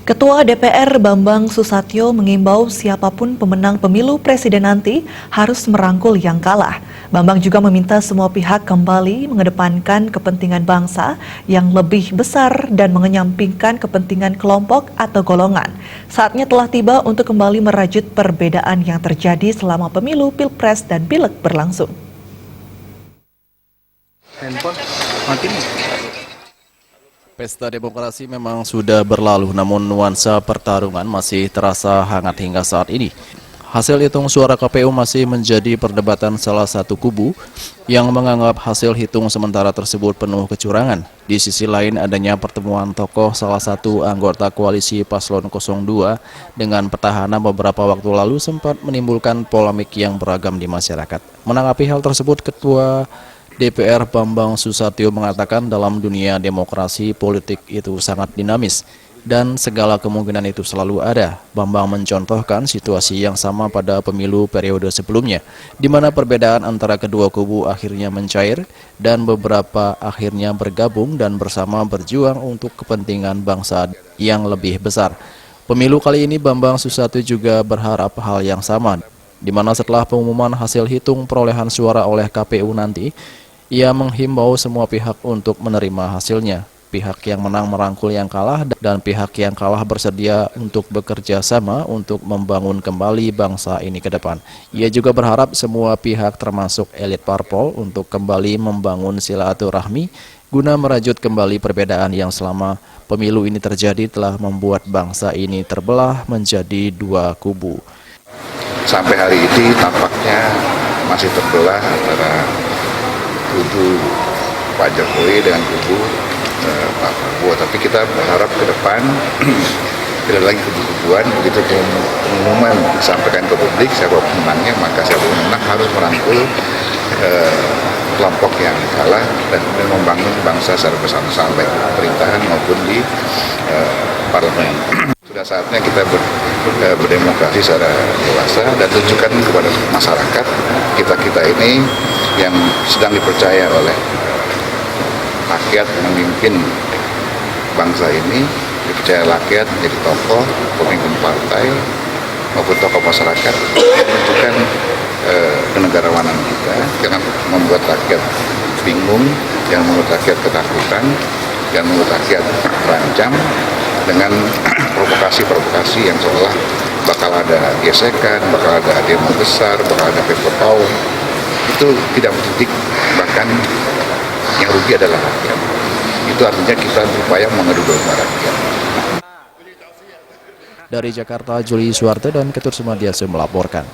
Ketua DPR Bambang Susatyo mengimbau siapapun pemenang pemilu presiden nanti harus merangkul yang kalah. Bambang juga meminta semua pihak kembali mengedepankan kepentingan bangsa yang lebih besar dan mengenyampingkan kepentingan kelompok atau golongan. Saatnya telah tiba untuk kembali merajut perbedaan yang terjadi selama pemilu, pilpres, dan pileg berlangsung. Pesta demokrasi memang sudah berlalu, namun nuansa pertarungan masih terasa hangat hingga saat ini. Hasil hitung suara KPU masih menjadi perdebatan salah satu kubu yang menganggap hasil hitung sementara tersebut penuh kecurangan. Di sisi lain, adanya pertemuan tokoh salah satu anggota koalisi Paslon 02 dengan petahana beberapa waktu lalu sempat menimbulkan polemik yang beragam di masyarakat. Menanggapi hal tersebut, Ketua DPR Bambang Susatyo mengatakan dalam dunia demokrasi politik itu sangat dinamis dan segala kemungkinan itu selalu ada. Bambang mencontohkan situasi yang sama pada pemilu periode sebelumnya, di mana perbedaan antara kedua kubu akhirnya mencair dan beberapa akhirnya bergabung dan bersama berjuang untuk kepentingan bangsa yang lebih besar. Pemilu kali ini Bambang Susatyo juga berharap hal yang sama, di mana setelah pengumuman hasil hitung perolehan suara oleh KPU nanti, ia menghimbau semua pihak untuk menerima hasilnya. Pihak yang menang merangkul yang kalah dan pihak yang kalah bersedia untuk bekerja sama untuk membangun kembali bangsa ini ke depan. Ia juga berharap semua pihak termasuk elit parpol untuk kembali membangun silaturahmi guna merajut kembali perbedaan yang selama pemilu ini terjadi telah membuat bangsa ini terbelah menjadi dua kubu. Sampai hari ini tampaknya masih terbelah antara kubu Pak Jokowi dengan kubu Pak Prabowo, tapi kita berharap ke depan tidak lagi kubu-kubuan. Begitu pengumuman disampaikan ke publik siapa pemenangnya, maka siapa pemenang harus merangkul kelompok yang kalah dan kemudian membangun bangsa secara bersama-sama, baik di pemerintahan maupun di parlemen. Sudah saatnya kita berdemokrasi secara dewasa dan tunjukkan kepada masyarakat kita ini yang sedang dipercaya oleh rakyat memimpin bangsa ini, dipercaya rakyat menjadi tokoh, pemimpin partai maupun tokoh masyarakat, menunjukkan kenegarawanan kita, jangan membuat rakyat bingung, jangan membuat rakyat ketakutan, jangan membuat rakyat terancam dengan provokasi-provokasi yang seolah bakal ada gesekan, bakal ada demo besar, bakal ada people power. Itu tidak mendidik, bahkan yang rugi adalah rakyat. Itu artinya kita berupaya mengadu domba rakyat. Dari Jakarta, Juli Suwarte dan Ketut Sumadiasa melaporkan.